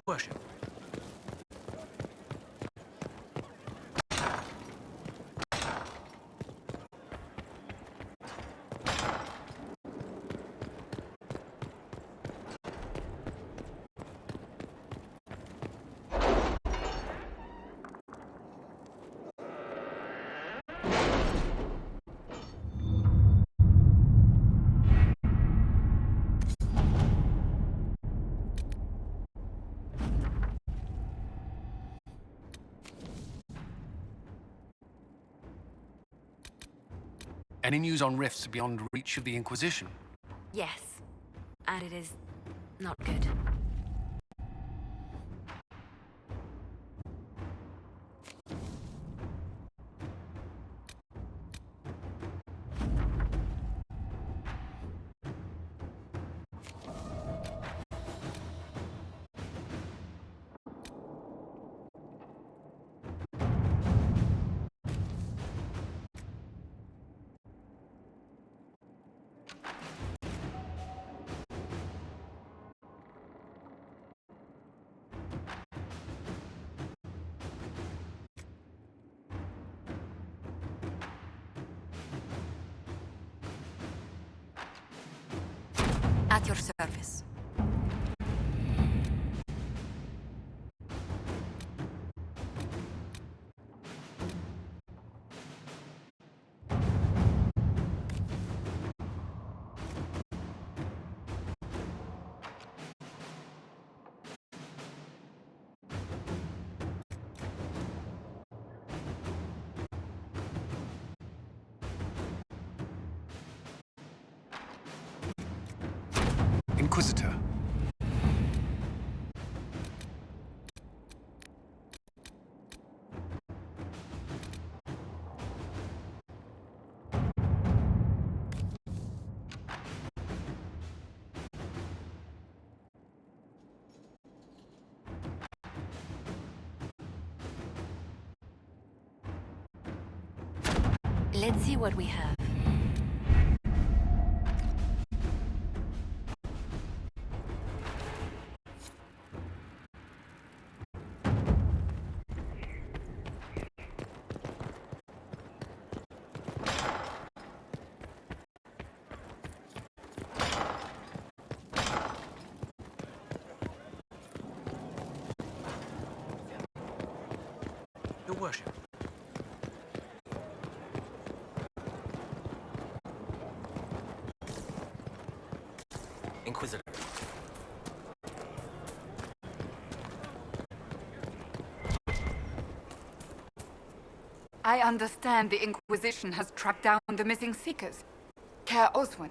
worship. Any news on rifts beyond reach of the Inquisition? Yes. And it is not good. At your service. Inquisitor. Let's see what we have. Your worship. Inquisitor. I understand the Inquisition has tracked down the missing Seekers. Care Oswin.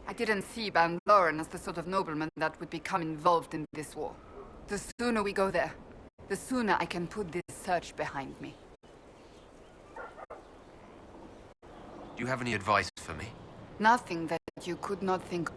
I didn't see Ban Loren as the sort of nobleman that would become involved in this war. The sooner we go there, the sooner I can put this search behind me. Do you have any advice for me? Nothing that you could not think.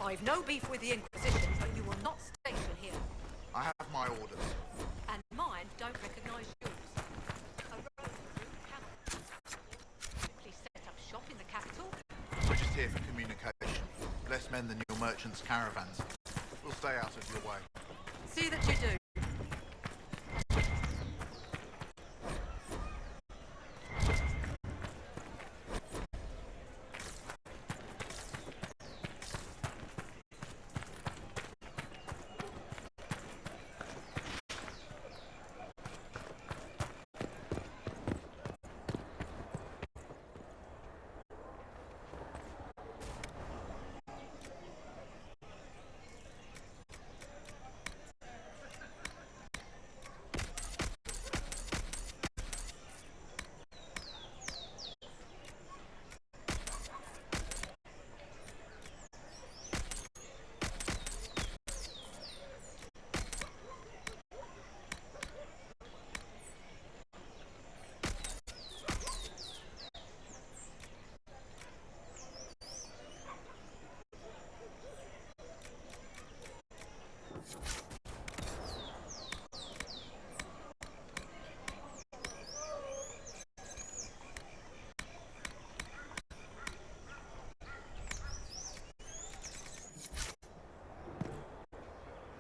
I've no beef with the Inquisition, but you will not station here. I have my orders. And mine don't recognise yours. A road route cannot simply set up shop in the capital. We're just here for communication. Less men than your merchants' caravans. We'll stay out of your way. See that you do.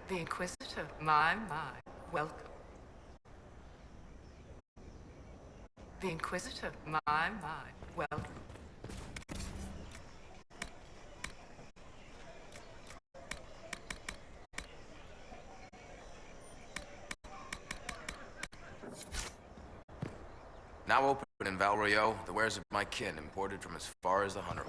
The Inquisitor, my, welcome. The Inquisitor, my, welcome. Now open in Val Royeaux, the wares of my kin imported from as far as the Hunter.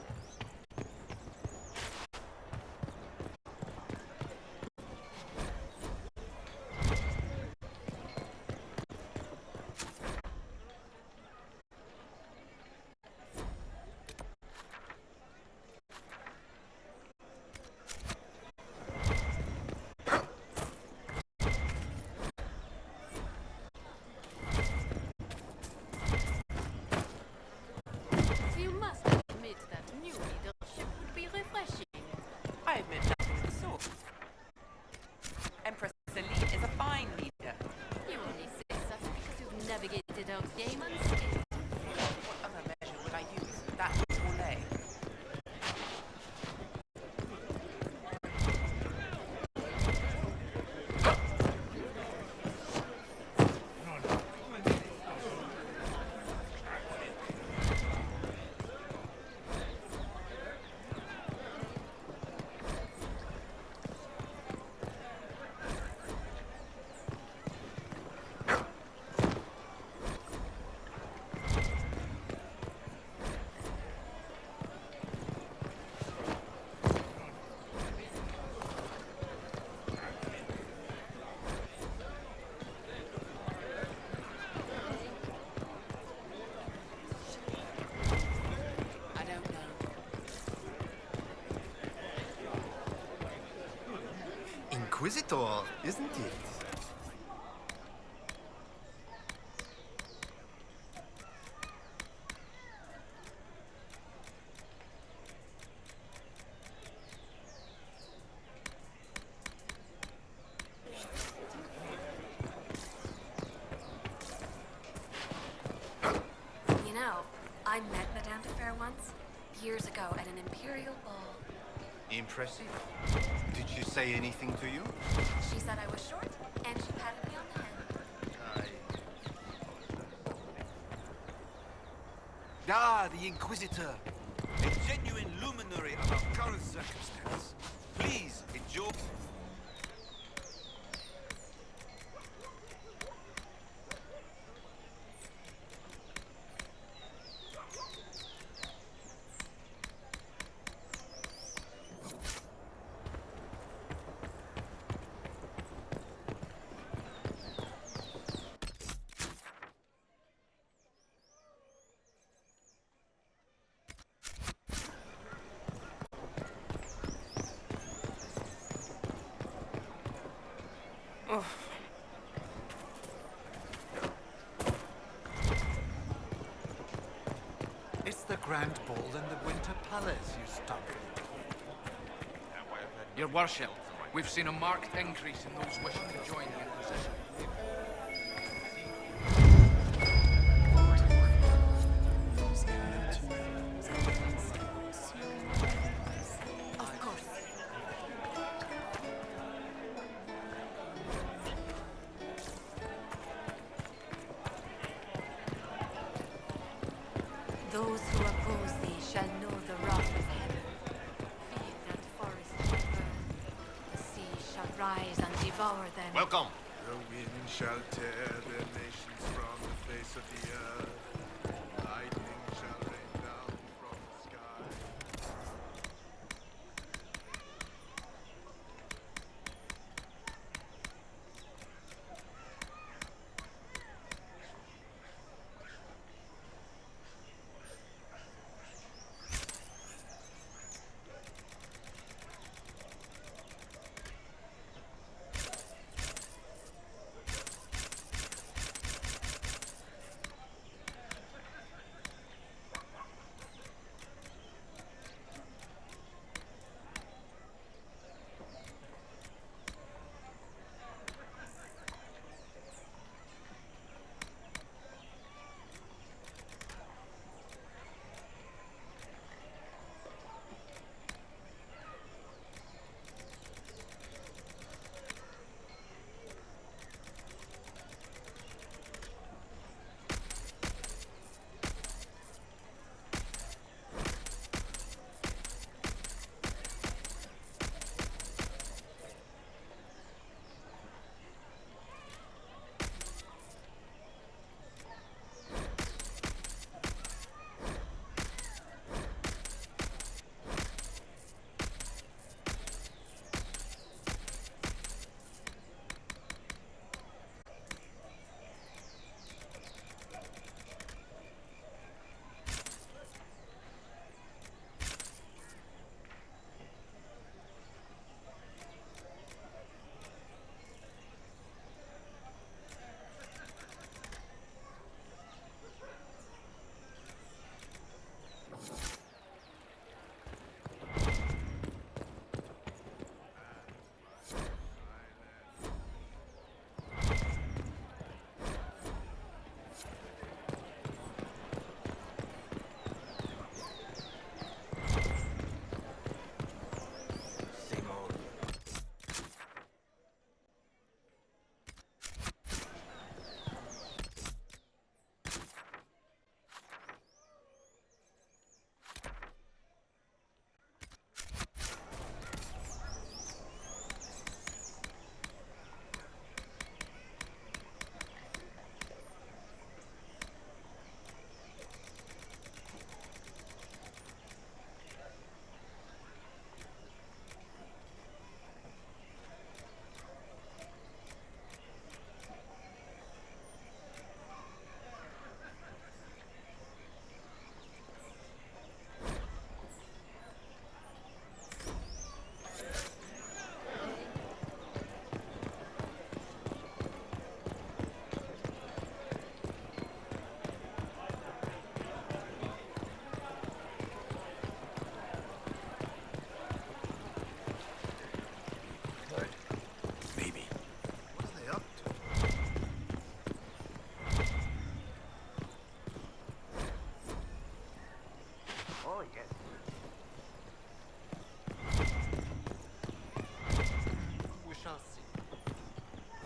You must admit that new leadership would be refreshing. I admit nothing of the sort. Empress Celine is a fine leader. You only say such because you've navigated our game unscathed. What other measure would I use? That will lay. Inquisitor, isn't it? You know, I met Madame de Fer once, years ago at an Imperial ball. Impressive. Did she say anything to you? She said I was short, and she patted me on the head. Ah, the Inquisitor. A genuine luminary of our current circumstance. Please enjoy. It's the Grand Ball in the Winter Palace, you stumpy. Your worship, We've seen a marked increase in those wishing to join the Inquisition. Of course. Those who oppose thee shall know the wrath of heaven. Field and forest shall burn. The sea shall rise and devour them. Welcome. The wind shall tear their nations from the face of the earth. Lightning shall rain down from the sky.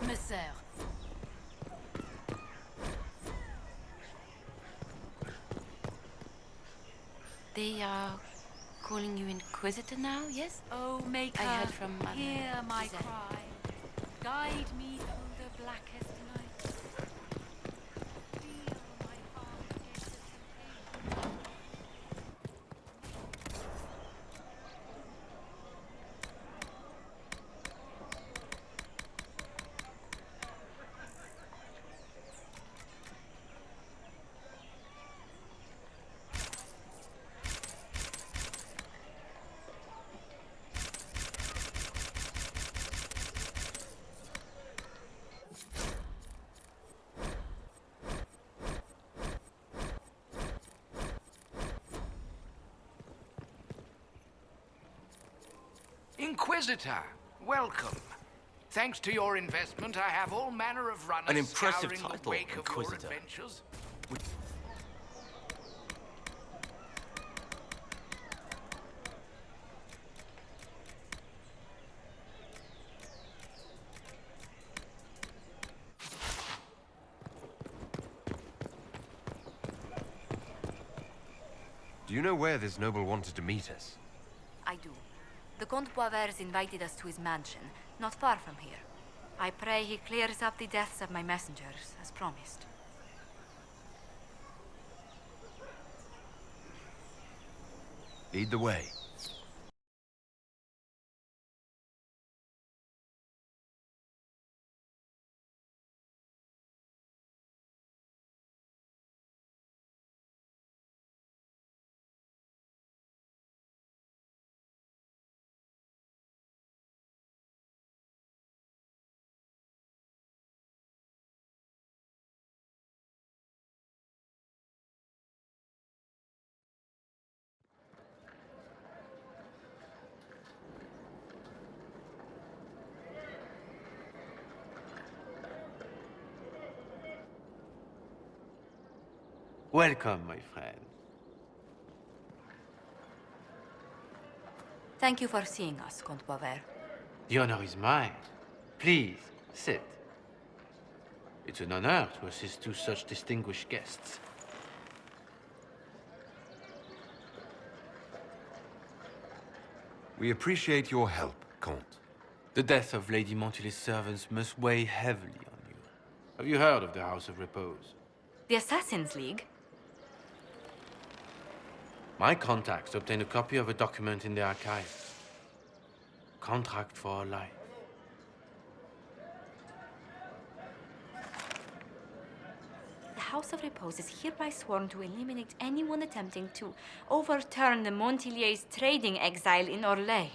Messer. They are calling you Inquisitor now, yes? Oh, Maker, I heard from hear my Giselle. cry. Guide me through the blackest night. Feel my heart gaze at temptation. Inquisitor! Welcome. Thanks to your investment, I have all manner of runners An impressive scouring the title, wake of your Inquisitor. adventures. Do you know where this noble wanted to meet us? I do. The Comte BioWare has invited us to his mansion, not far from here. I pray he clears up the deaths of my messengers, as promised. Lead the way. Welcome, my friend. Thank you for seeing us, Comte BioWare. The honor is mine. Please, sit. It's an honor to assist two such distinguished guests. We appreciate your help, Comte. The death of Lady Montily's servants must weigh heavily on you. Have you heard of the House of Repose? The Assassin's League? My contacts obtained a copy of a document in the archives. Contract for life. The House of Repose is hereby sworn to eliminate anyone attempting to overturn the Montiliers' trading exile in Orlais.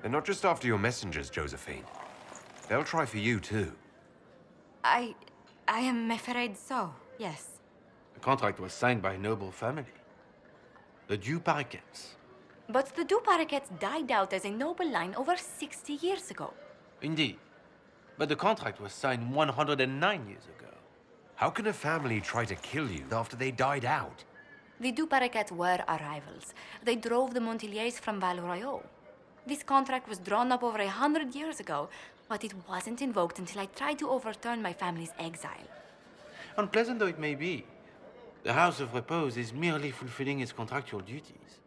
They're not just after your messengers, Josephine. They'll try for you, too. I am afraid so, yes. The contract was signed by a noble family. The Du Paraquets. But the Du Paraquets died out as a noble line over 60 years ago. Indeed. But the contract was signed 109 years ago. How can a family try to kill you after they died out? The Du Paraquets were our rivals. They drove the Montiliers from Val Royaux. This contract was drawn up over 100 years ago, but it wasn't invoked until I tried to overturn my family's exile. Unpleasant though it may be, the House of Repose is merely fulfilling its contractual duties.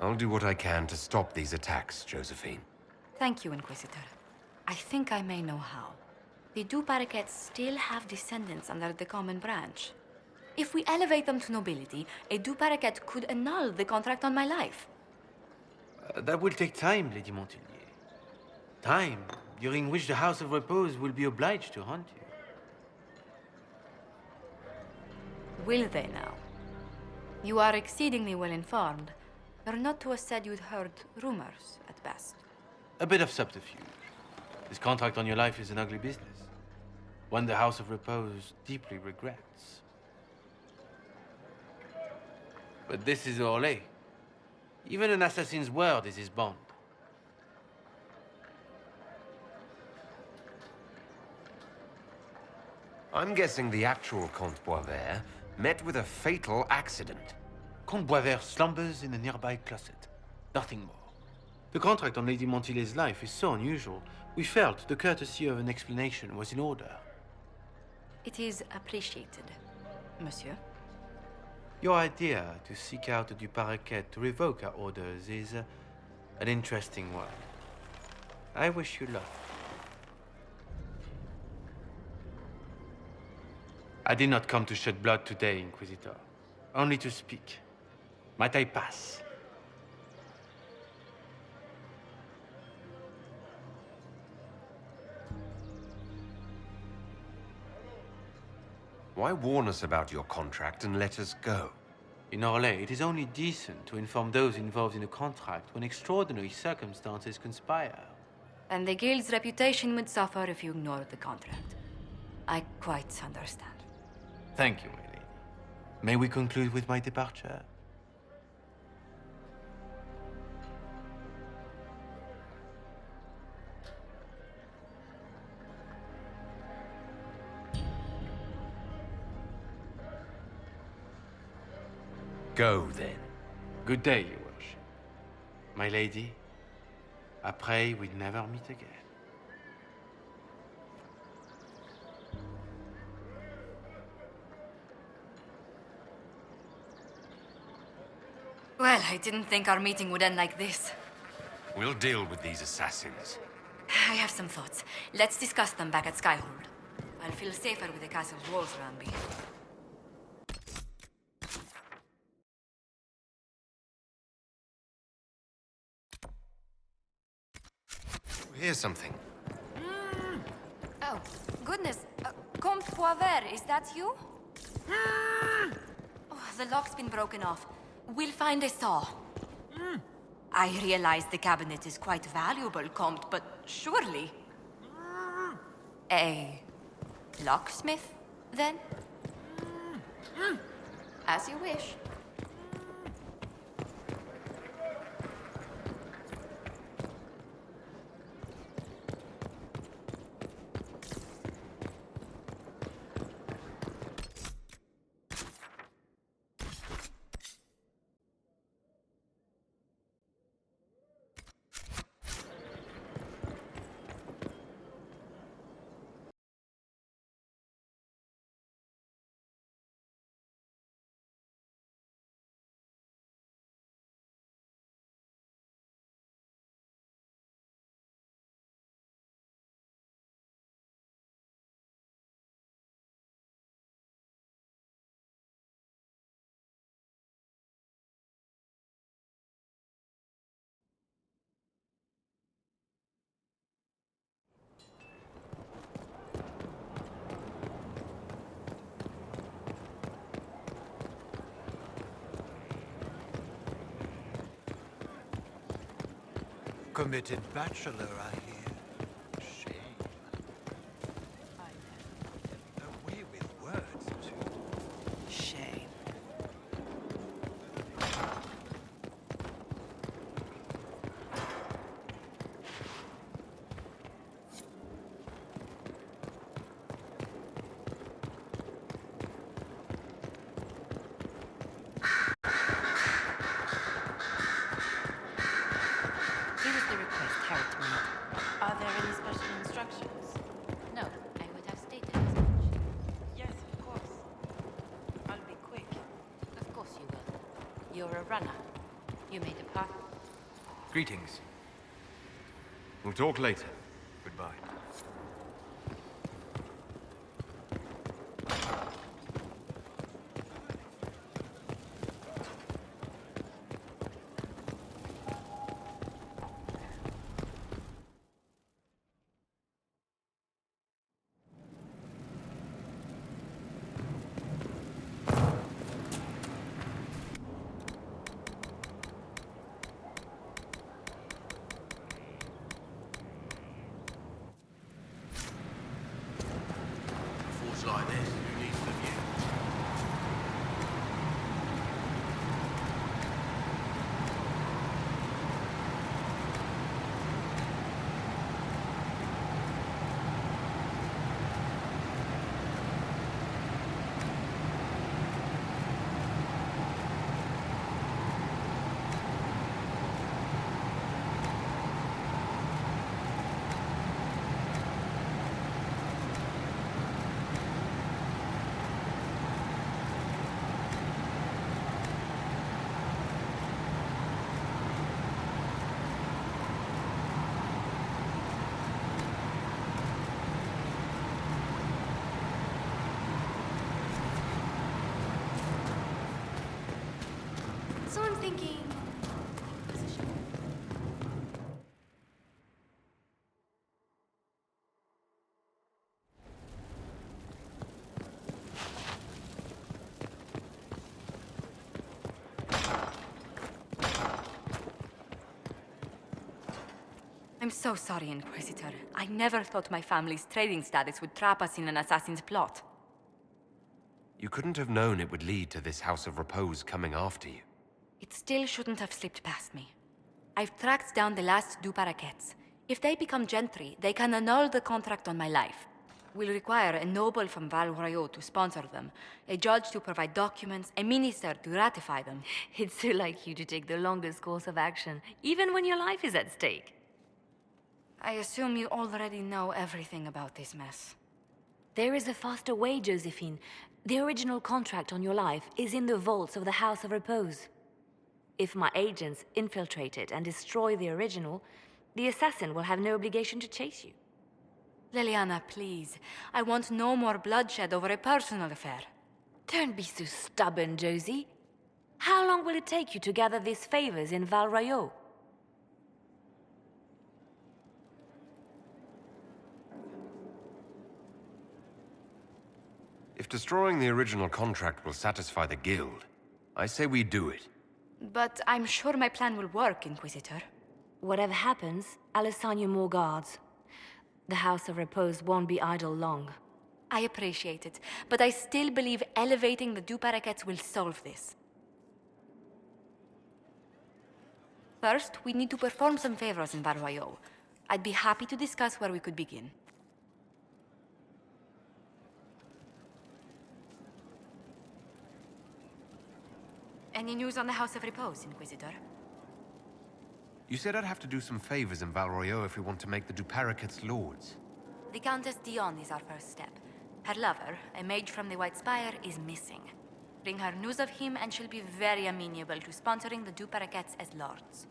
I'll do what I can to stop these attacks, Josephine. Thank you, Inquisitor. I think I may know how. The Du Paraquets still have descendants under the common branch. If we elevate them to nobility, a Du Paraquet could annul the contract on my life. That will take time, Lady Montilier. Time during which the House of Repose will be obliged to hunt you. Will they now? You are exceedingly well informed. You're not to have said you'd heard rumors, at best. A bit of subterfuge. This contract on your life is an ugly business. One the House of Repose deeply regrets. But this is Orlais. Even an assassin's word is his bond. I'm guessing the actual Comte BioWare met with a fatal accident. Comte BioWare slumbers in a nearby closet. Nothing more. The contract on Lady Montilier's life is so unusual, we felt the courtesy of an explanation was in order. It is appreciated, monsieur. Your idea to seek out the Du Paraquet to revoke our orders is an interesting one. I wish you luck. I did not come to shed blood today, Inquisitor. Only to speak. Might I pass? Why warn us about your contract and let us go? In Orlais, it is only decent to inform those involved in a contract when extraordinary circumstances conspire. And the guild's reputation would suffer if you ignored the contract. I quite understand. Thank you, my lady. May we conclude with my departure? Go, then. Good day, your worship. My lady, I pray we never meet again. Well, I didn't think our meeting would end like this. We'll deal with these assassins. I have some thoughts. Let's discuss them back at Skyhold. I'll feel safer with the castle's walls around me. Here's something. Oh, goodness. Comte BioWare, is that you? Oh, the lock's been broken off. We'll find a saw. I realize the cabinet is quite valuable, Comte, but surely... A locksmith, then? As you wish. Committed bachelor, I hear. Shame. A way with words, too. Shame. Here is the request carried to me. Are there any special instructions? No, I would have stated as much. Yes, of course. I'll be quick. Of course you will. You're a runner. You may depart. Greetings. We'll talk later. Goodbye. I'm so sorry, Inquisitor. I never thought my family's trading status would trap us in an assassin's plot. You couldn't have known it would lead to this House of Repose coming after you. It still shouldn't have slipped past me. I've tracked down the last two paraquets. If they become gentry, they can annul the contract on my life. We'll require a noble from Val Royaux to sponsor them, a judge to provide documents, a minister to ratify them. It's so like you to take the longest course of action, even when your life is at stake. I assume you already know everything about this mess. There is a faster way, Josephine. The original contract on your life is in the vaults of the House of Repose. If my agents infiltrate it and destroy the original, the assassin will have no obligation to chase you. Liliana, please. I want no more bloodshed over a personal affair. Don't be so stubborn, Josie. How long will it take you to gather these favors in Val Royaux? If destroying the original contract will satisfy the Guild, I say we do it. But I'm sure my plan will work, Inquisitor. Whatever happens, I'll assign you more guards. The House of Repose won't be idle long. I appreciate it, but I still believe elevating the two paraquets will solve this. First, we need to perform some favors in Val Royaux. I'd be happy to discuss where we could begin. Any news on the House of Repose, Inquisitor? You said I'd have to do some favors in Val Royaux if we want to make the Duparacets lords. The Countess Dion is our first step. Her lover, a mage from the White Spire, is missing. Bring her news of him and she'll be very amenable to sponsoring the Duparacets as lords.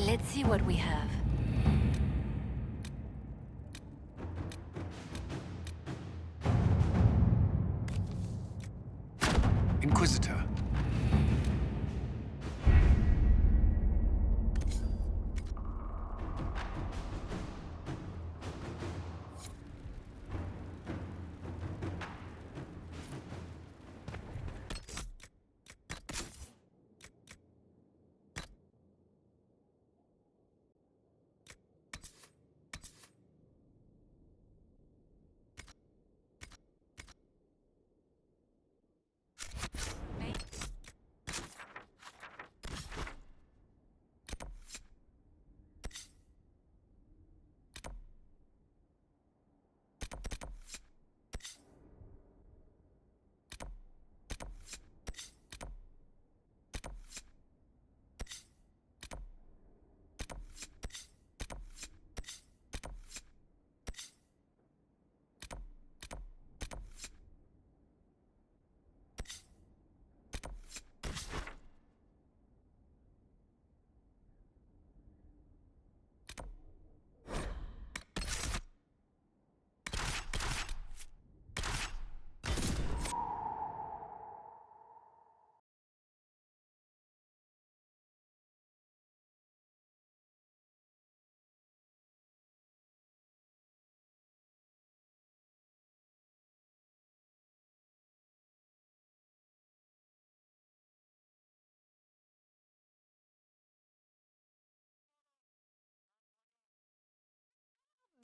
Let's see what we have. Inquisitor.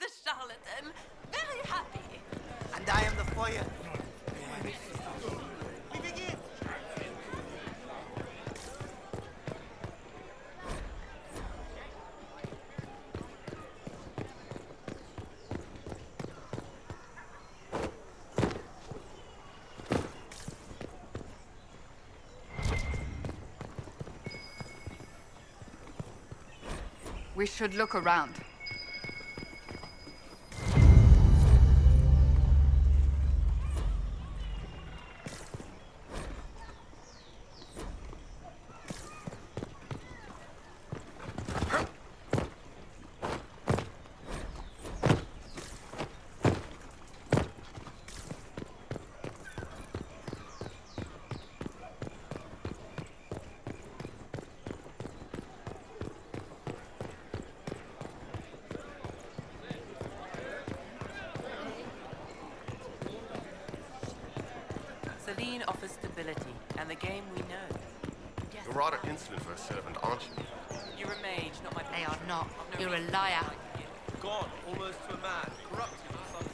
the charlatan. Very happy. And I am the foyer. We begin. We should look around. Celine offers stability, and the game we know. You're rather insolent for a servant, aren't you? You're a mage, not my... They are not. You're a liar. Gone, almost to a man. Corrupted or something.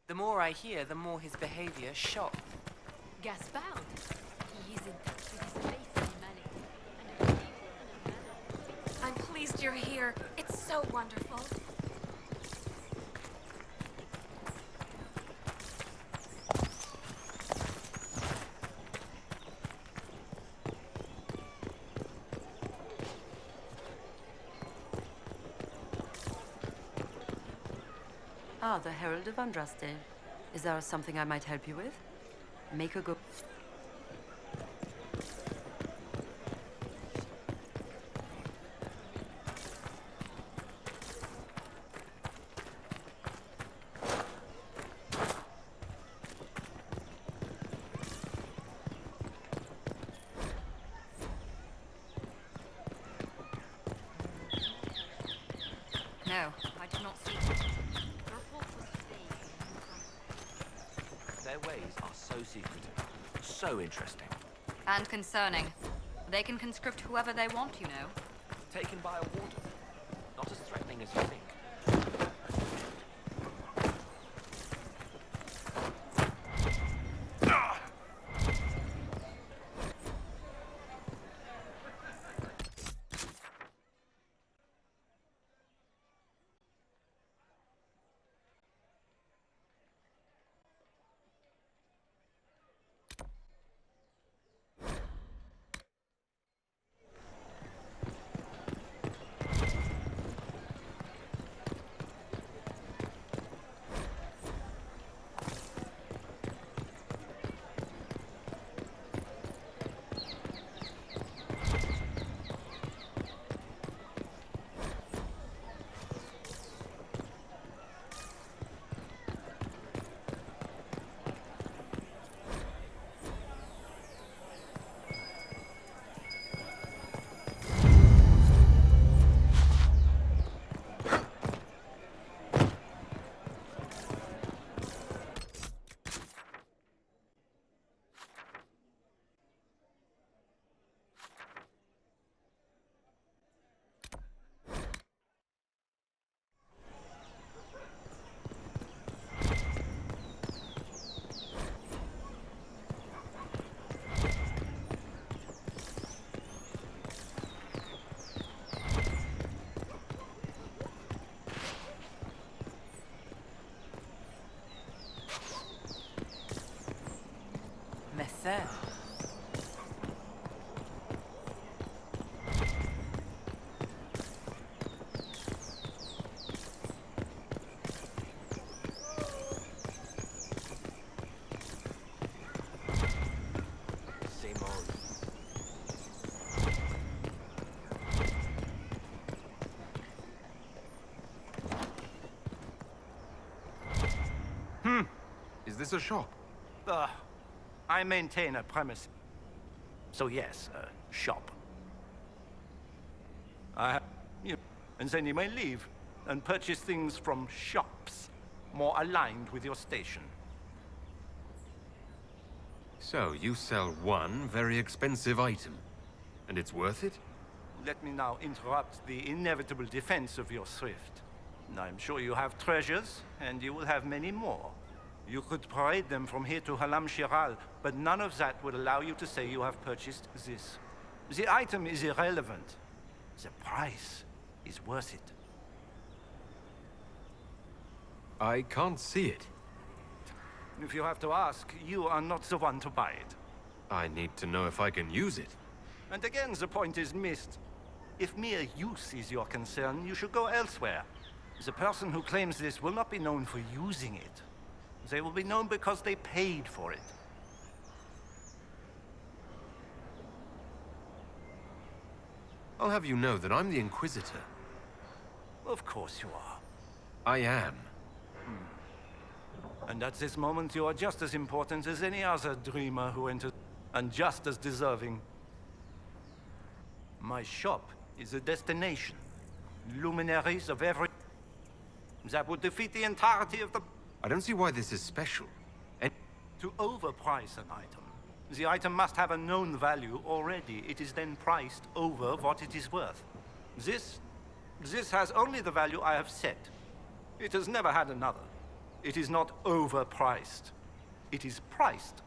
The more I hear, the more his behavior shocks. Gaspard. He is in touch with his faithful manic. I'm pleased you're here. It's so wonderful. Ah, the Herald of Andraste. Is there something I might help you with? Make a go. No, I did not see. Their ways are so secretive, so interesting. And concerning. They can conscript whoever they want, you know. Taken by a warden, not as threatening as you think. Messer. this a shop? I maintain a premise. So yes, a shop. And then you may leave and purchase things from shops more aligned with your station. So, you sell one very expensive item, and it's worth it? Let me now interrupt the inevitable defense of your thrift. I'm sure you have treasures, and you will have many more. You could parade them from here to Halam Shiral, but none of that would allow you to say you have purchased this. The item is irrelevant. The price is worth it. I can't see it. If you have to ask, you are not the one to buy it. I need to know if I can use it. And again, the point is missed. If mere use is your concern, you should go elsewhere. The person who claims this will not be known for using it. They will be known because they paid for it. I'll have you know that I'm the Inquisitor. Of course you are. I am. And at this moment, you are just as important as any other dreamer who enters, and just as deserving. My shop is a destination. Luminaries of every... That would defeat the entirety of the... I don't see why this is special. To overprice an item, the item must have a known value already. It is then priced over what it is worth. This has only the value I have set. It has never had another. It is not overpriced. It is priced.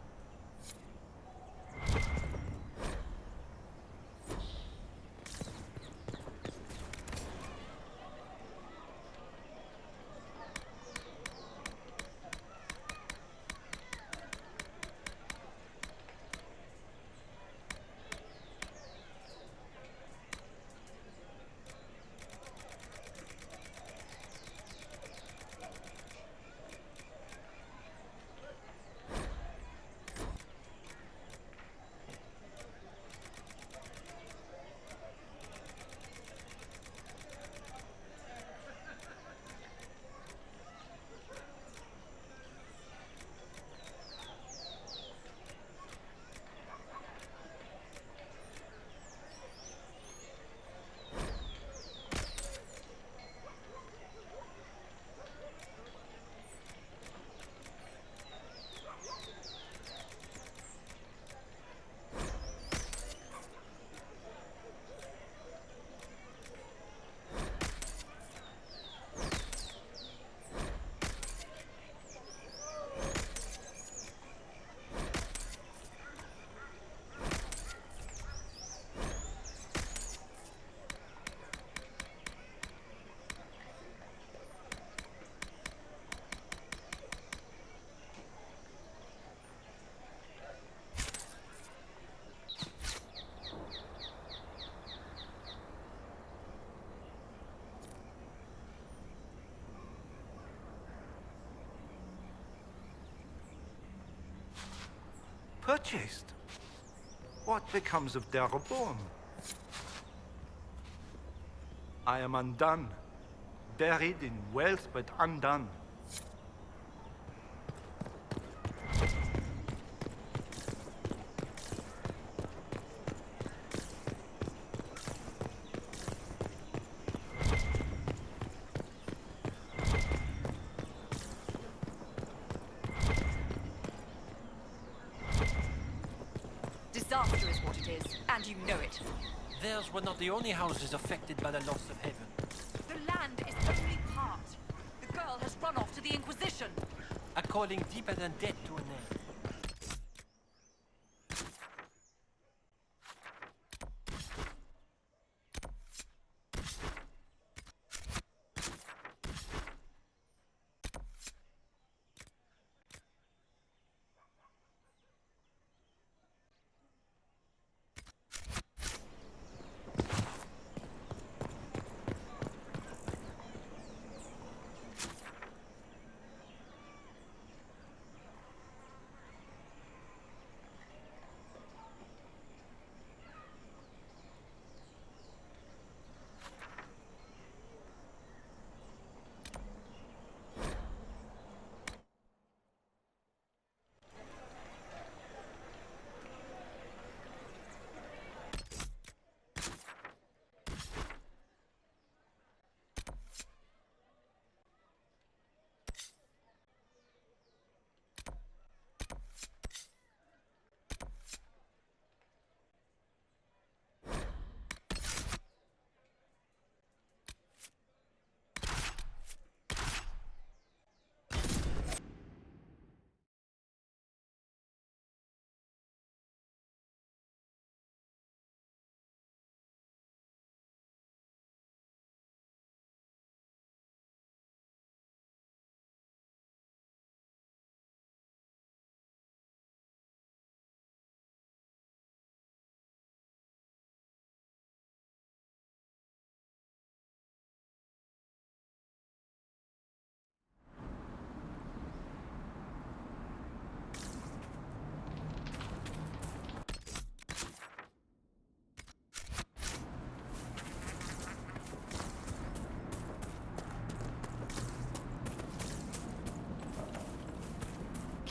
Purchased? What becomes of Darabon? I am undone. Buried in wealth, but undone. Disaster is what it is, and you know it. Theirs were not the only houses affected by the loss of heaven. The land is only part. The girl has run off to the Inquisition. A calling deeper than death to a name.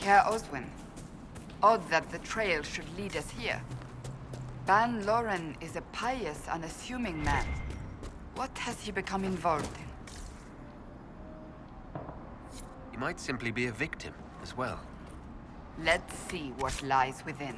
Care Oswin. Odd that the trail should lead us here. Ban Loren is a pious, unassuming man. What has he become involved in? He might simply be a victim as well. Let's see what lies within.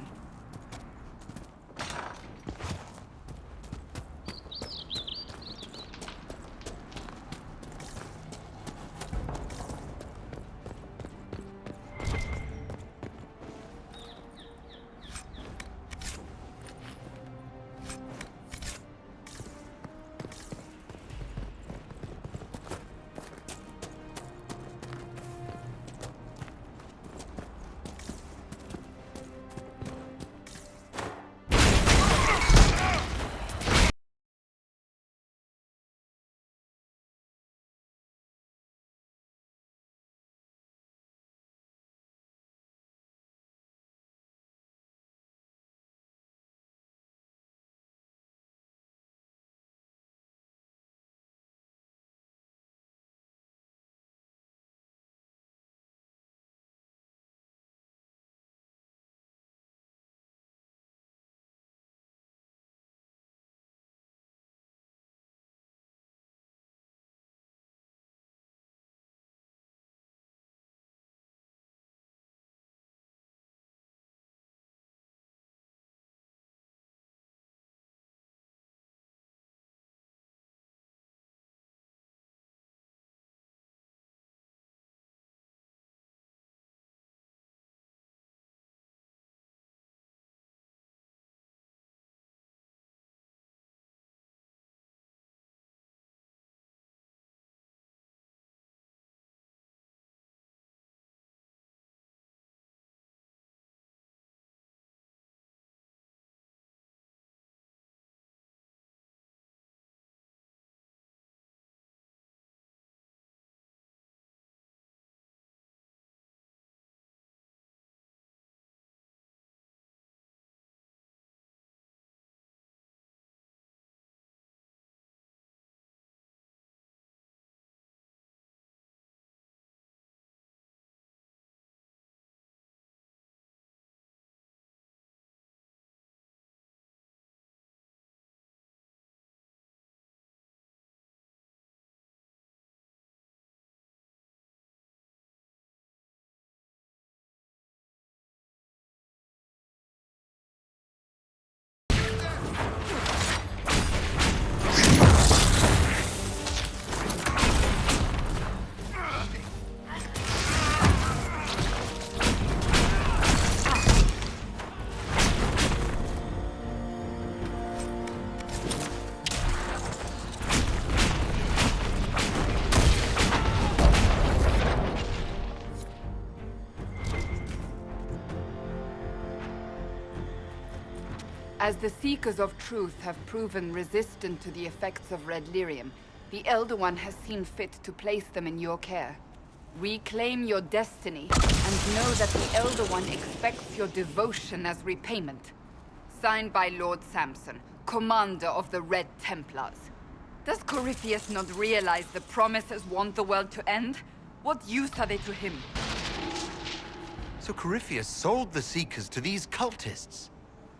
As the Seekers of Truth have proven resistant to the effects of red lyrium, the Elder One has seen fit to place them in your care. Reclaim your destiny, and know that the Elder One expects your devotion as repayment. Signed by Lord Samson, Commander of the Red Templars. Does Corypheus not realize the promises want the world to end? What use are they to him? So Corypheus sold the Seekers to these cultists?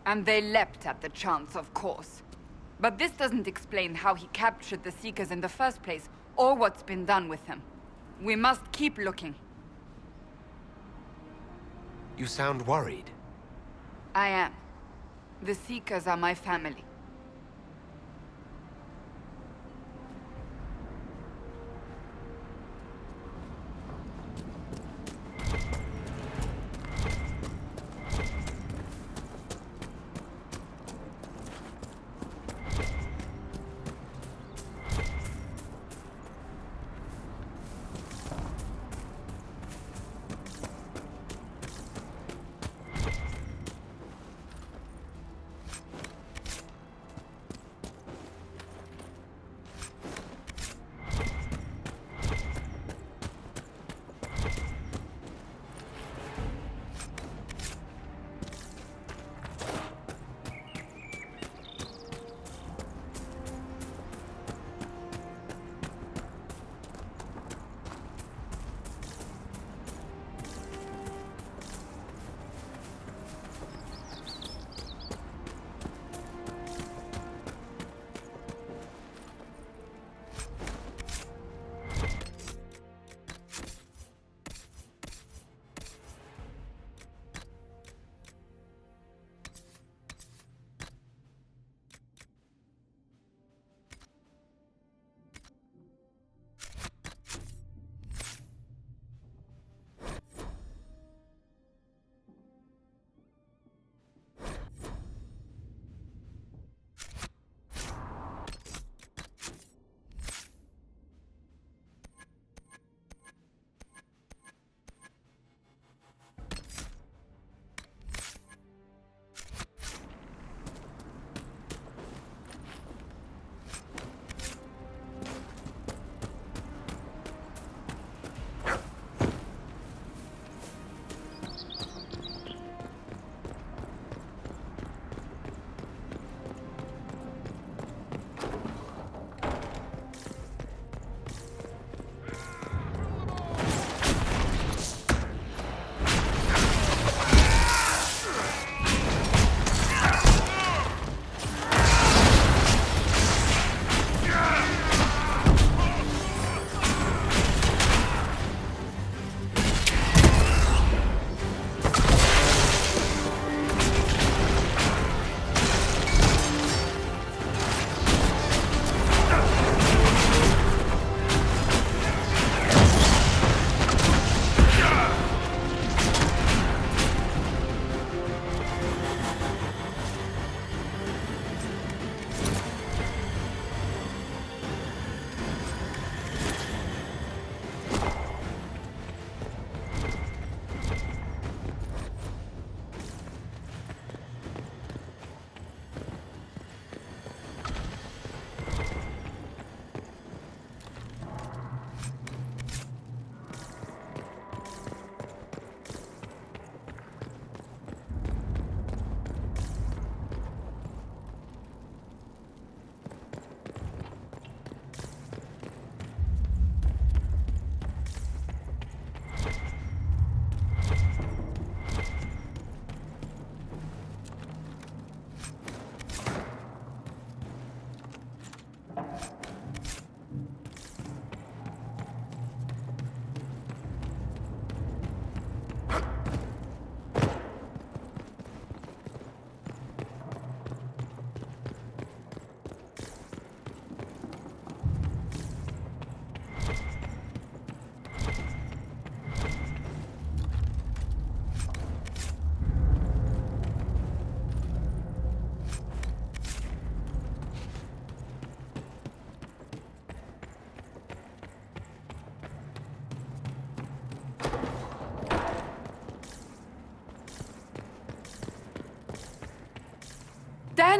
And they leapt at the chance, of course. But this doesn't explain how he captured the Seekers in the first place, or what's been done with them. We must keep looking. You sound worried. I am. The Seekers are my family.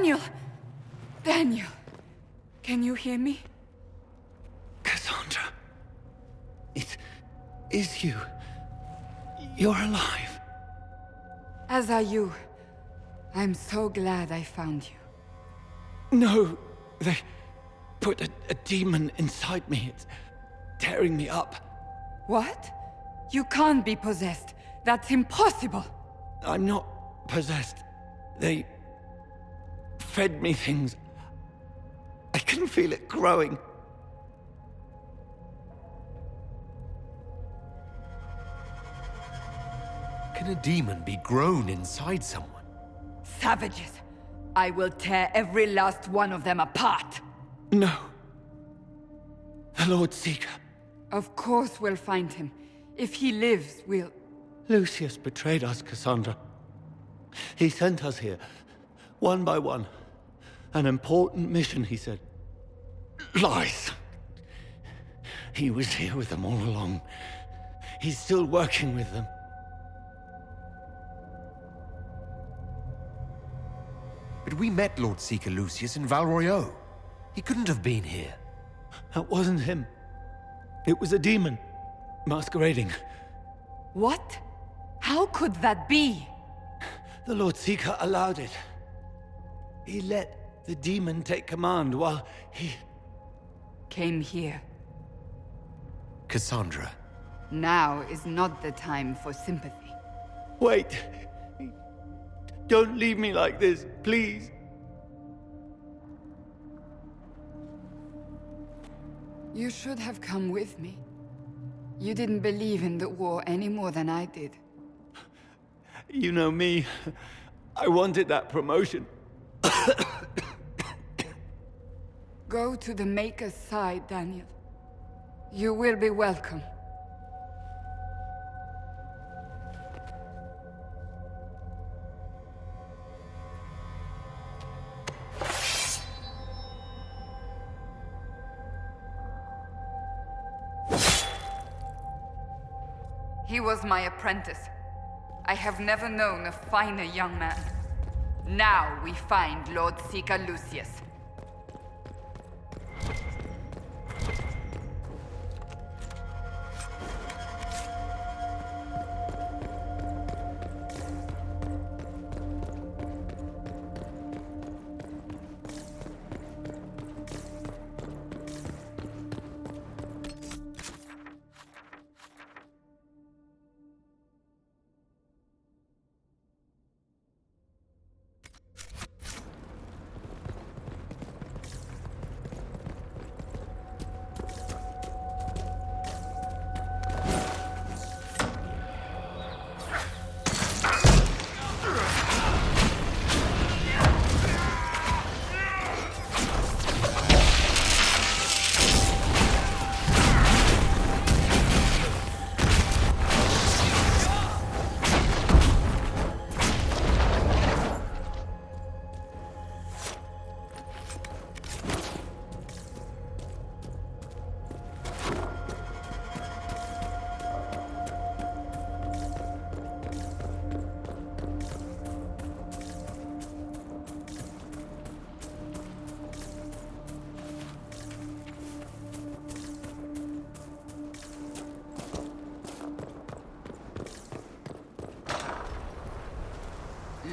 Daniel! Daniel! Can you hear me? Cassandra. It is you. You're alive. As are you. I'm so glad I found you. No, they put a demon inside me. It's tearing me up. What? You can't be possessed. That's impossible. I'm not possessed. They fed me things. I can feel it growing. Can a demon be grown inside someone? Savages. I will tear every last one of them apart. No. The Lord Seeker. Of course we'll find him. If he lives, we'll... Lucius betrayed us, Cassandra. He sent us here, one by one. An important mission, he said. Lies. He was here with them all along. He's still working with them. But we met Lord Seeker Lucius in Val Royeaux. He couldn't have been here. That wasn't him. It was a demon, masquerading. What? How could that be? The Lord Seeker allowed it. He let the demon take command while he... came here. Cassandra. Now is not the time for sympathy. Wait. Don't leave me like this, please. You should have come with me. You didn't believe in the war any more than I did. You know me. I wanted that promotion. Go to the Maker's side, Daniel. You will be welcome. He was my apprentice. I have never known a finer young man. Now we find Lord Seeker Lucius.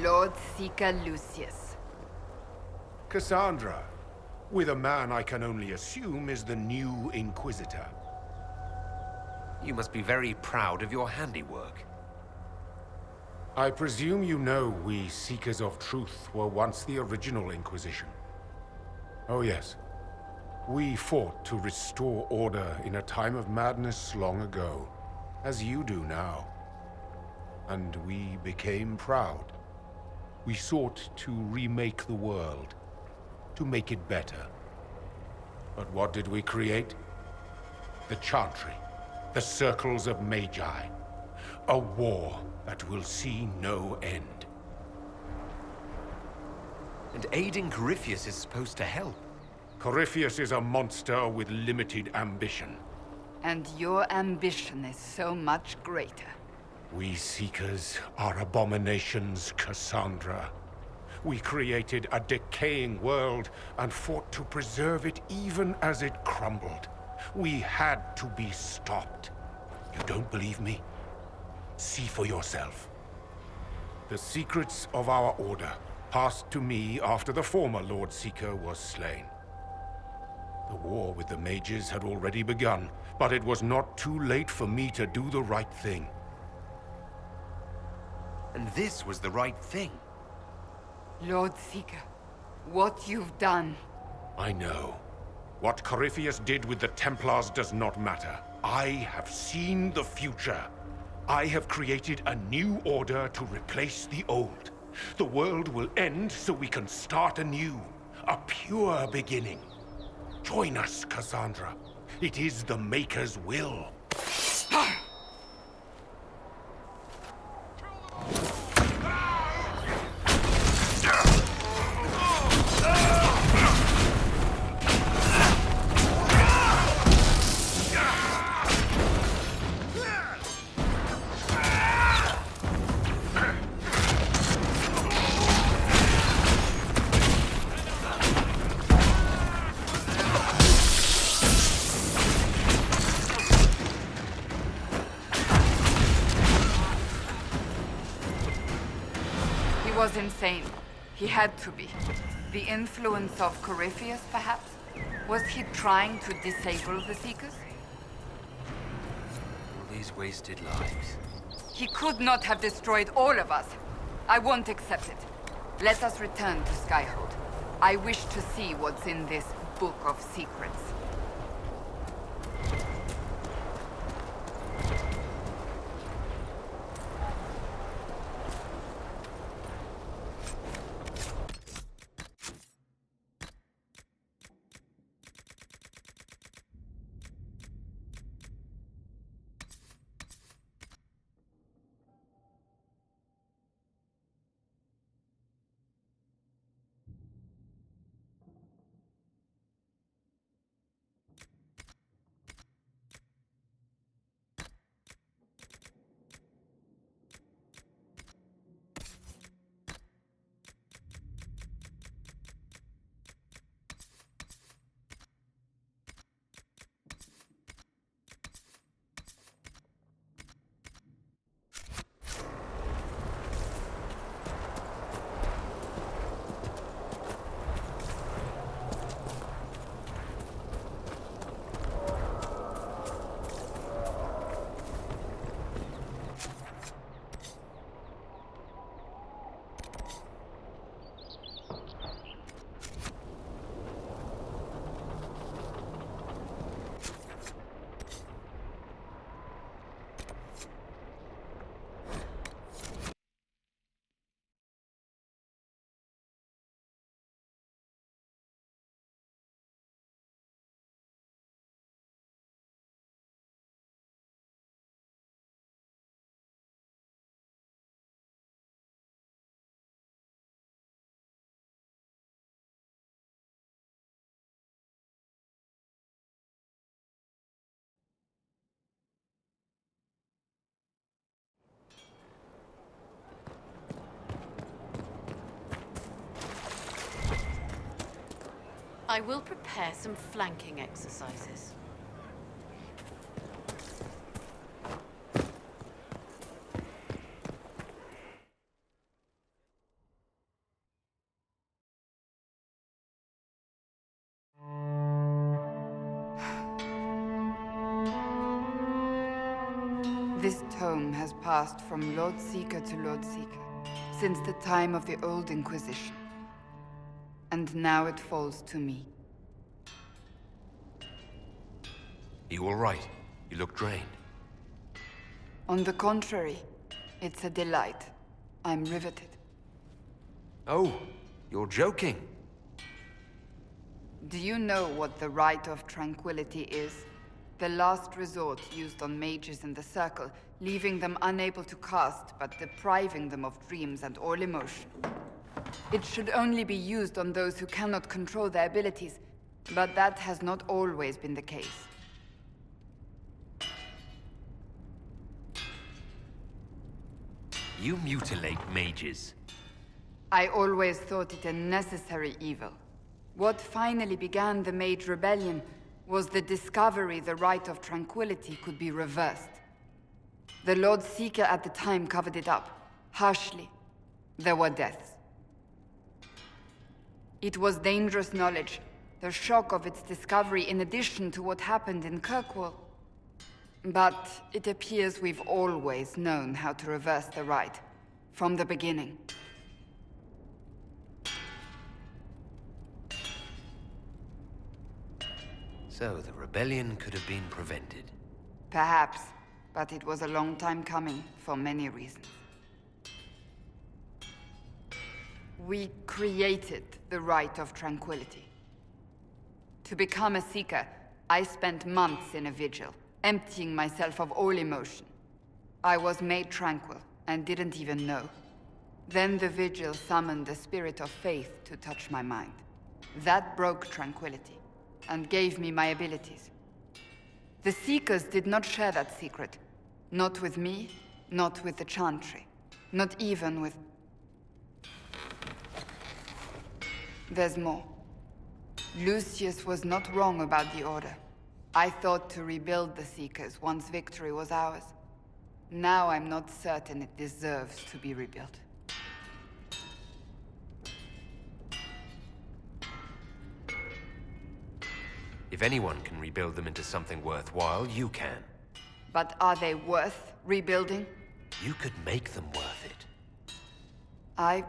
Lord Seeker Lucius. Cassandra, with a man I can only assume is the new Inquisitor. You must be very proud of your handiwork. I presume you know we Seekers of Truth were once the original Inquisition. Oh yes. We fought to restore order in a time of madness long ago, as you do now. And we became proud. We sought to remake the world, to make it better. But what did we create? The Chantry, the Circles of Magi. A war that will see no end. And aiding Corypheus is supposed to help. Corypheus is a monster with limited ambition. And your ambition is so much greater. We Seekers are abominations, Cassandra. We created a decaying world and fought to preserve it even as it crumbled. We had to be stopped. You don't believe me? See for yourself. The secrets of our order passed to me after the former Lord Seeker was slain. The war with the Mages had already begun, but it was not too late for me to do the right thing. And this was the right thing. Lord Seeker, what you've done. I know. What Corypheus did with the Templars does not matter. I have seen the future. I have created a new order to replace the old. The world will end so we can start anew. A pure beginning. Join us, Cassandra. It is the Maker's will. He was insane. He had to be. The influence of Corypheus, perhaps? Was he trying to disable the Seekers? All these wasted lives. He could not have destroyed all of us. I won't accept it. Let us return to Skyhold. I wish to see what's in this Book of Secrets. I will prepare some flanking exercises. This tome has passed from Lord Seeker to Lord Seeker since the time of the old Inquisition. And now it falls to me. You all right? You look drained. On the contrary, it's a delight. I'm riveted. Oh, you're joking. Do you know what the Rite of Tranquility is? The last resort used on mages in the Circle, leaving them unable to cast, but depriving them of dreams and all emotion. It should only be used on those who cannot control their abilities, but that has not always been the case. You mutilate mages. I always thought it a necessary evil. What finally began the Mage Rebellion was the discovery the Rite of Tranquility could be reversed. The Lord Seeker at the time covered it up, harshly. There were deaths. It was dangerous knowledge, the shock of its discovery in addition to what happened in Kirkwall. But it appears we've always known how to reverse the Rite, from the beginning. So the rebellion could have been prevented. Perhaps, but it was a long time coming, for many reasons. We created the Rite of Tranquility. To become a Seeker, I spent months in a vigil, emptying myself of all emotion. I was made tranquil, and didn't even know. Then the vigil summoned a spirit of faith to touch my mind. That broke tranquility, and gave me my abilities. The Seekers did not share that secret. Not with me, not with the Chantry, not even with... There's more. Lucius was not wrong about the Order. I thought to rebuild the Seekers once victory was ours. Now I'm not certain it deserves to be rebuilt. If anyone can rebuild them into something worthwhile, you can. But are they worth rebuilding? You could make them worth it. I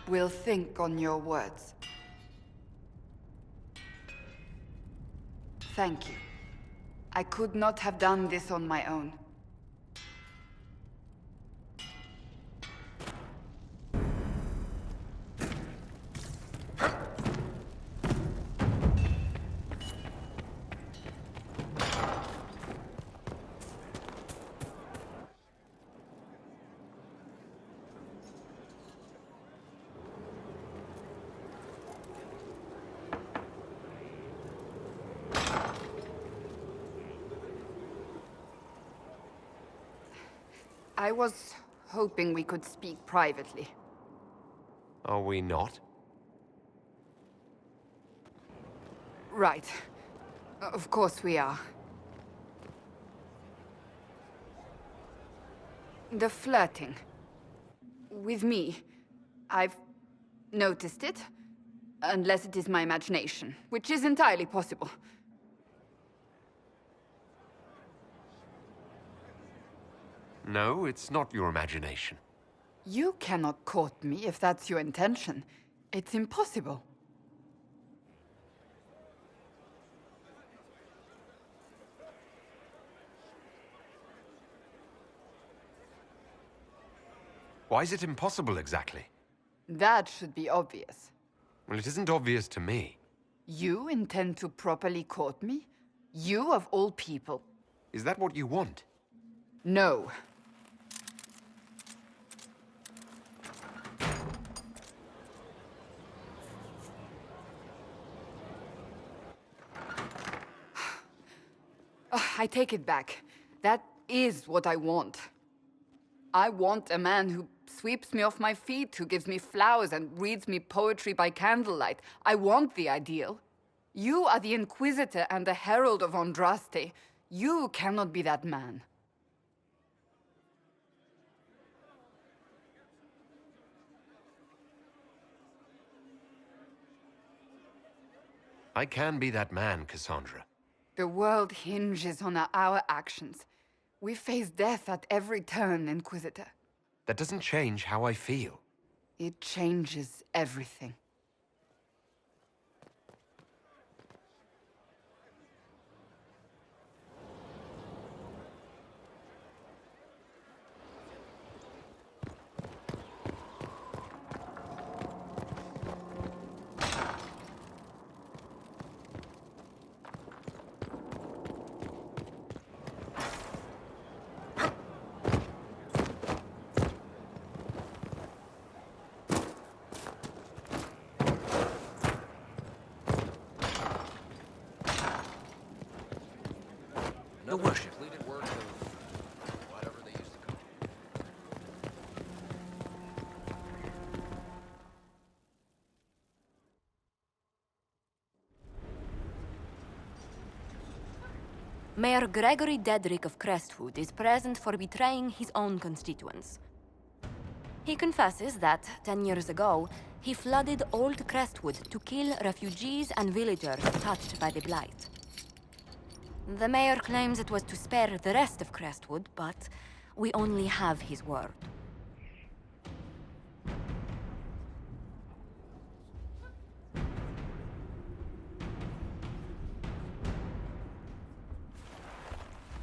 will think on your words. Thank you. I could not have done this on my own. I was hoping we could speak privately. Are we not? Right. Of course we are. The flirting. With me. I've noticed it. Unless it is my imagination, which is entirely possible. No, it's not your imagination. You cannot court me if that's your intention. It's impossible. Why is it impossible exactly? That should be obvious. Well, it isn't obvious to me. You intend to properly court me? You of all people? Is that what you want? No. I take it back. That is what I want. I want a man who sweeps me off my feet, who gives me flowers and reads me poetry by candlelight. I want the ideal. You are the Inquisitor and the Herald of Andraste. You cannot be that man. I can be that man, Cassandra. The world hinges on our actions. We face death at every turn, Inquisitor. That doesn't change how I feel. It changes everything. No worship. Completed work of whatever they used to call it. Mayor Gregory Dedrick of Crestwood is present for betraying his own constituents. He confesses that, 10 years ago, he flooded Old Crestwood to kill refugees and villagers touched by the Blight. The mayor claims it was to spare the rest of Crestwood, but we only have his word.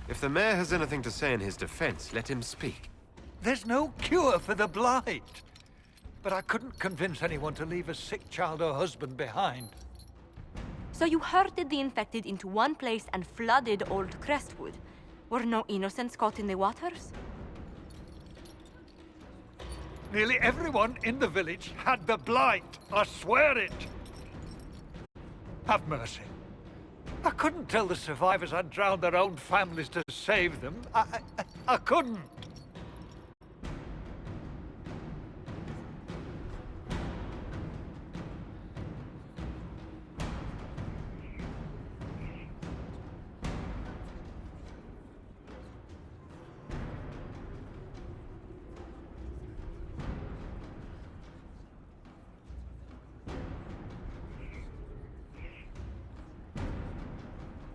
If the mayor has anything to say in his defense, let him speak. There's no cure for the Blight. But I couldn't convince anyone to leave a sick child or husband behind. So you herded the infected into one place and flooded Old Crestwood. Were no innocents caught in the waters? Nearly everyone in the village had the Blight. I swear it. Have mercy. I couldn't tell the survivors I'd drowned their own families to save them. I couldn't.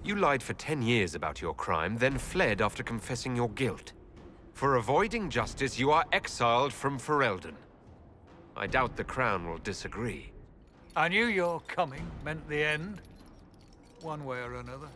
You lied for 10 years about your crime, then fled after confessing your guilt. For avoiding justice, you are exiled from Ferelden. I doubt the Crown will disagree. I knew your coming meant the end, one way or another.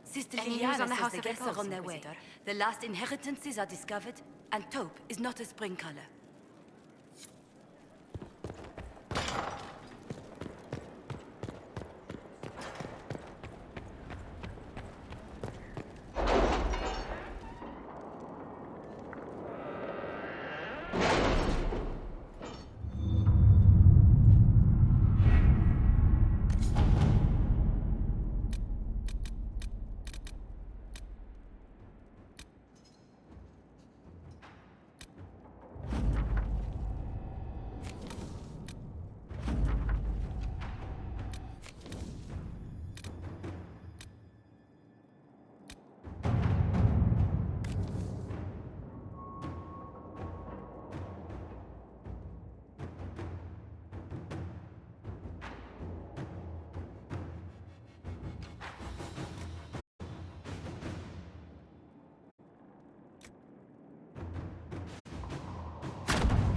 Sister Any Liliana's news on the House of predecessor Echoes, on their way. Inquisitor? The last inheritances are discovered, and taupe is not a spring color.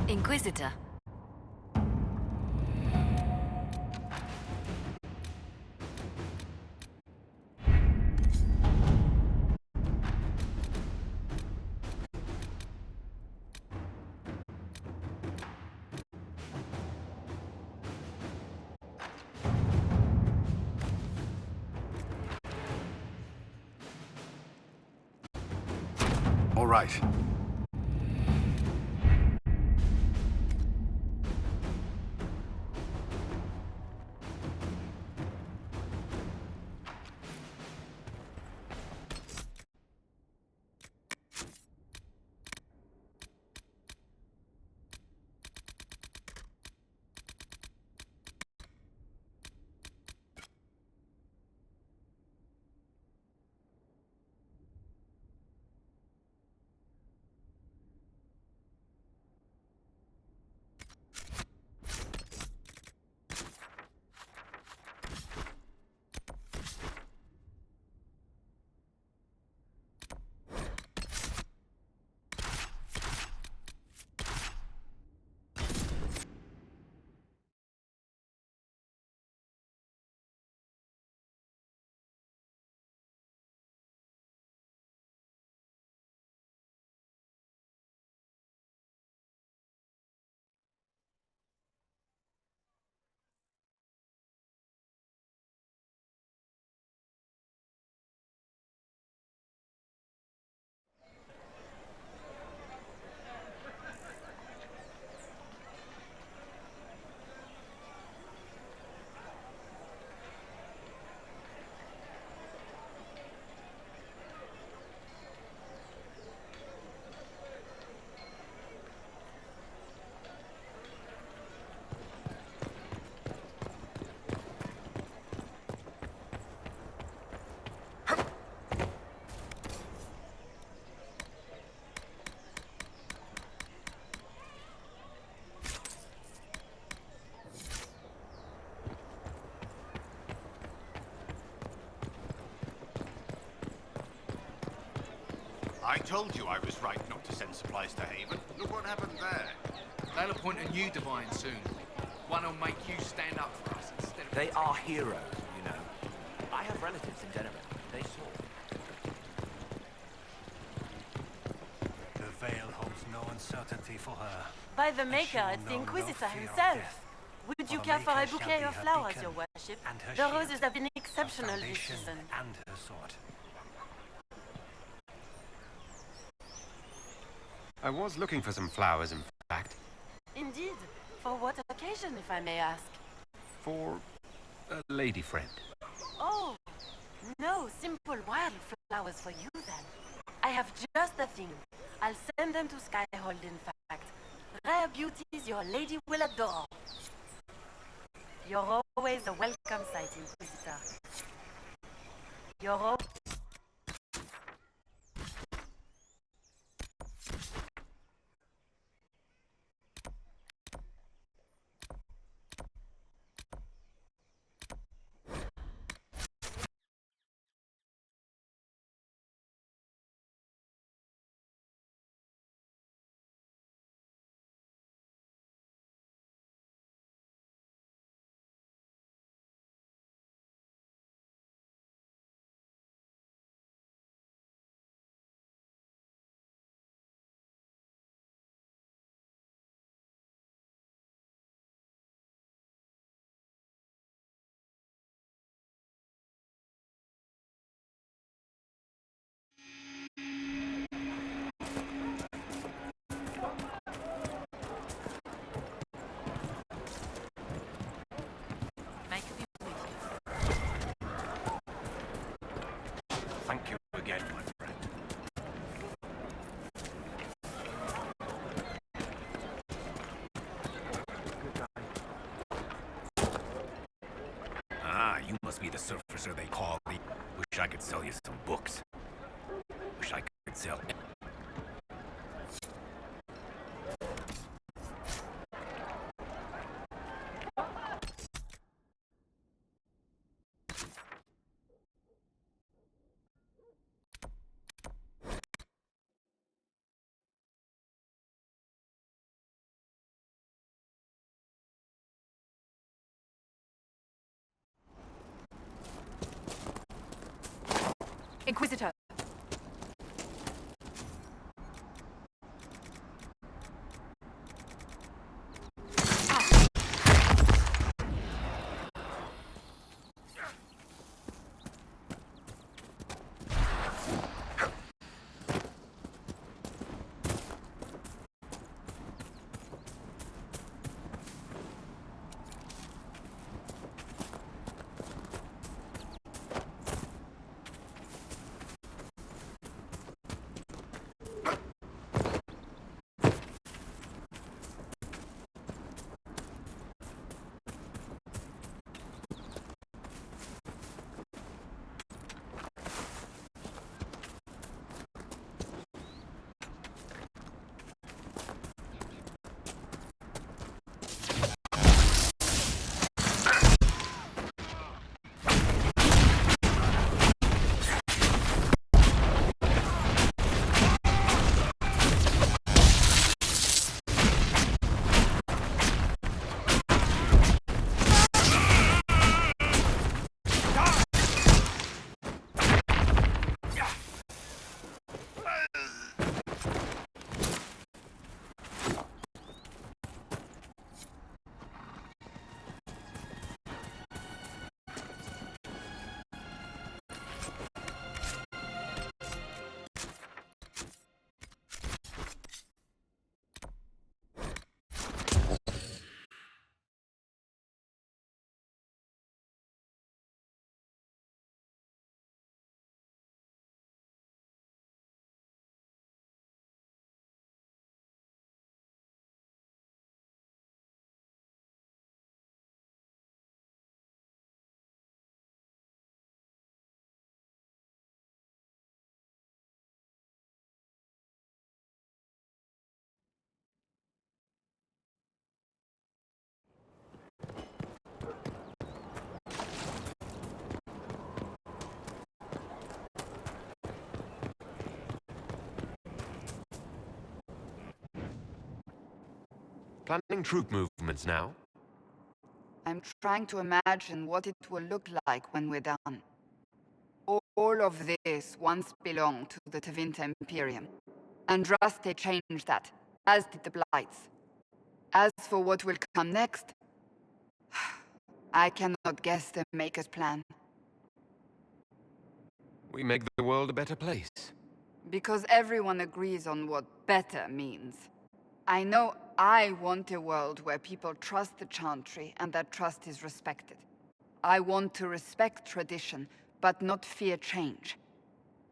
Inquisitor. All right. told you I was right not to send supplies to Haven. Look what happened there. They'll appoint a new divine soon. One will make you stand up for us instead of... They are heroes, you know. I have relatives in Geneva. They saw. The veil holds no uncertainty for her. By the Maker, it's the Inquisitor himself. Would you care for a bouquet of flowers, your worship? The roses have been exceptional this season. And her sword. I was looking for some flowers, in fact. Indeed. For what occasion, if I may ask? For a lady friend. Oh, no, simple wildflowers for you then. I have just the thing. I'll send them to Skyhold, in fact. Rare beauties your lady will adore. You're always a welcome sight, Inquisitor. You're Thank you again, my friend. Ah, you must be the surfacer they call me. Wish I could sell you some books. Wish I could sell... Inquisitor. Planning troop movements now? I'm trying to imagine what it will look like when we're done. All of this once belonged to the Tevinter Imperium. Andraste changed that, as did the Blights. As for what will come next, I cannot guess the Maker's plan. We make the world a better place. Because everyone agrees on what better means. I know I want a world where people trust the Chantry and that trust is respected. I want to respect tradition, but not fear change.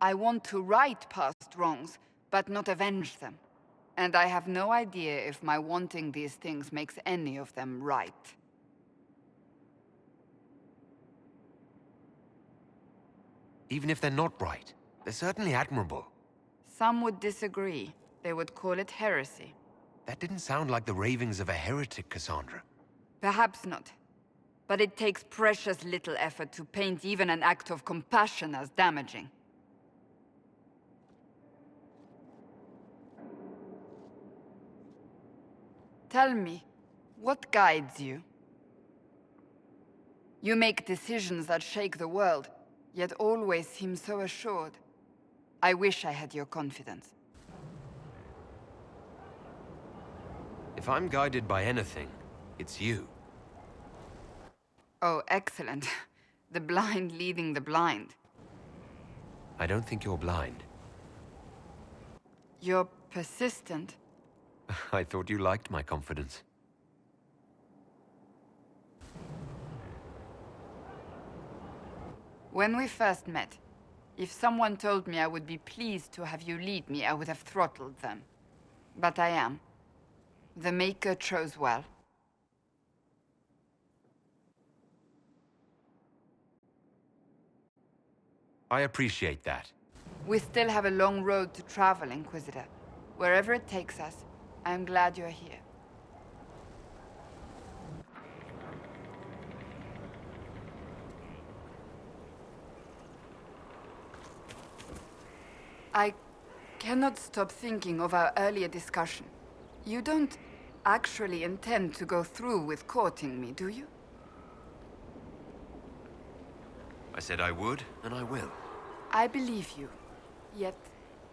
I want to right past wrongs, but not avenge them. And I have no idea if my wanting these things makes any of them right. Even if they're not right, they're certainly admirable. Some would disagree. They would call it heresy. That didn't sound like the ravings of a heretic, Cassandra. Perhaps not. But it takes precious little effort to paint even an act of compassion as damaging. Tell me, what guides you? You make decisions that shake the world, yet always seem so assured. I wish I had your confidence. If I'm guided by anything, it's you. Oh, excellent. The blind leading the blind. I don't think you're blind. You're persistent. I thought you liked my confidence. When we first met, if someone told me I would be pleased to have you lead me, I would have throttled them. But I am. The Maker chose well. I appreciate that. We still have a long road to travel, Inquisitor. Wherever it takes us, I'm glad you're here. I cannot stop thinking of our earlier discussion. You don't actually intend to go through with courting me, do you? I said I would, and I will. I believe you. Yet,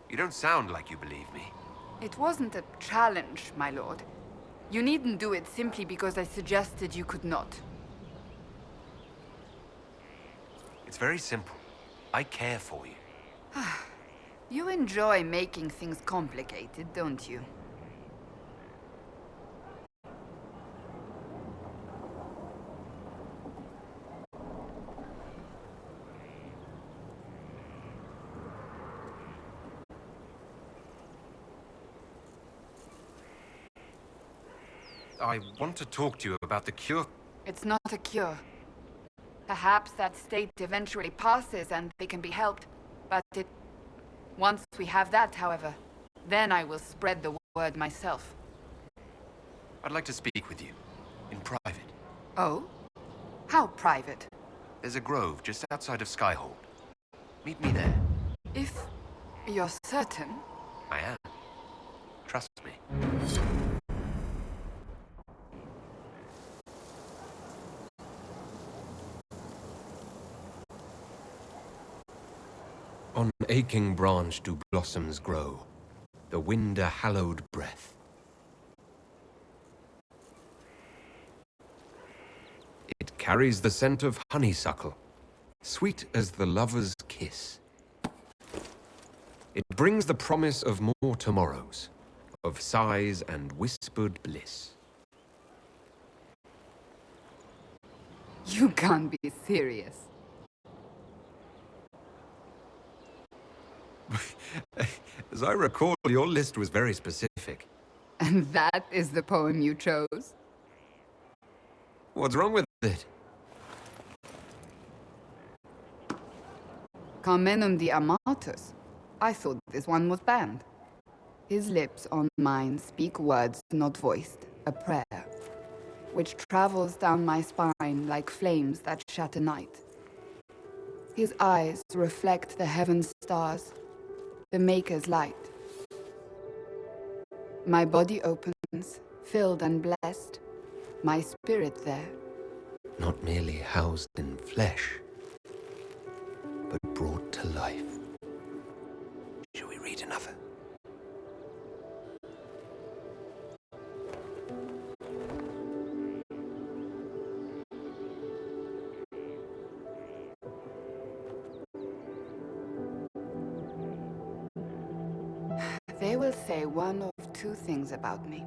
You don't sound like you believe me. it wasn't a challenge, my lord. You needn't do it simply because I suggested you could not. It's very simple. I care for you. You enjoy making things complicated, don't you? I want to talk to you about the cure. It's not a cure. Perhaps that state eventually passes and they can be helped, but it... Once we have that, however, then I will spread the word myself. I'd like to speak with you. In private. Oh? How private? There's a grove just outside of Skyhold. Meet me there. If you're certain... I am. Trust me. On aching branch do blossoms grow, the wind a hallowed breath. It carries the scent of honeysuckle, sweet as the lover's kiss. It brings the promise of more tomorrows, of sighs and whispered bliss. You can't be serious. As I recall, your list was very specific. And that is the poem you chose? What's wrong with it? Carmenum de Amatus. I thought this one was banned. His lips on mine speak words not voiced, a prayer, which travels down my spine like flames that shatter night. His eyes reflect the heaven's stars, the Maker's light. My body opens, Filled and blessed. My spirit there. Not merely housed in flesh, but brought to life. Shall we read another? They will say one of two things about me.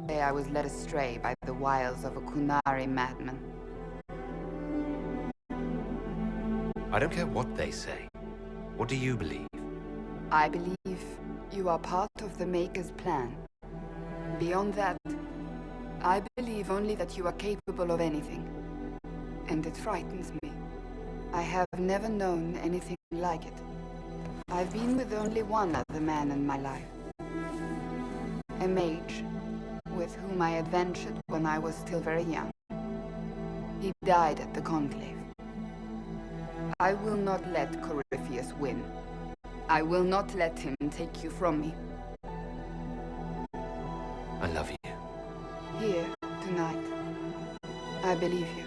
Say I was led astray by the wiles of a Qunari madman. I don't care what they say. What do you believe? I believe you are part of the Maker's plan. Beyond that, I believe only that you are capable of anything. And it frightens me. I have never known anything like it. I've been with only one other man in my life. A mage, with whom I adventured when I was still very young. He died at the Conclave. I will not let Corypheus win. I will not let him take you from me. I love you. Here, tonight. I believe you.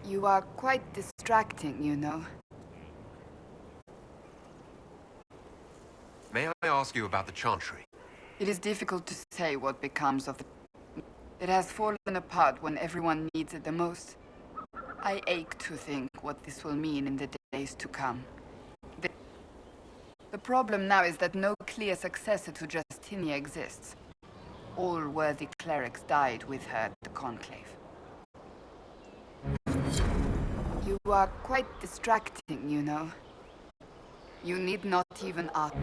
You are quite distracting, you know. May I ask you about the Chantry? It is difficult to say what becomes of the... It has fallen apart when everyone needs it the most. I ache to think what this will mean in the days to come. The problem now is that no clear successor to Justinia exists. All worthy clerics died with her at the Conclave. You are quite distracting, you know. You need not even ask.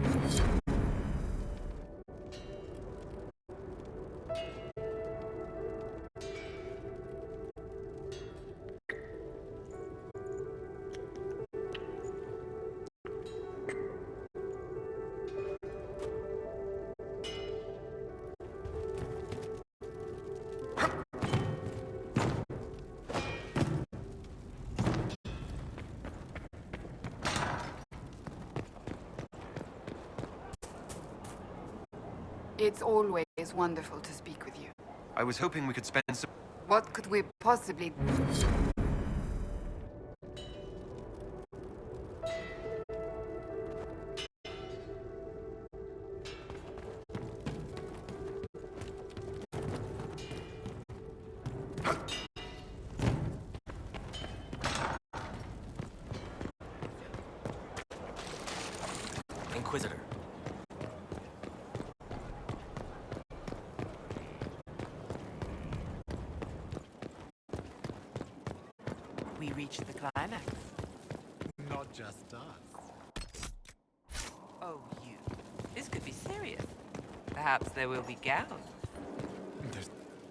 It's always wonderful to speak with you. I was hoping we could spend some... What could we possibly... Inquisitor. We reached the climax. Not just us. Oh, you. This could be serious. Perhaps there will be gowns.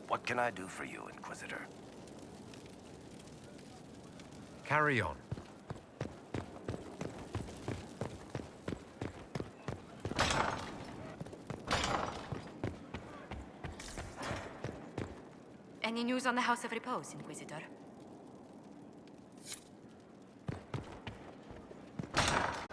What can I do for you, Inquisitor? Carry on. Any news on the House of Repose, Inquisitor?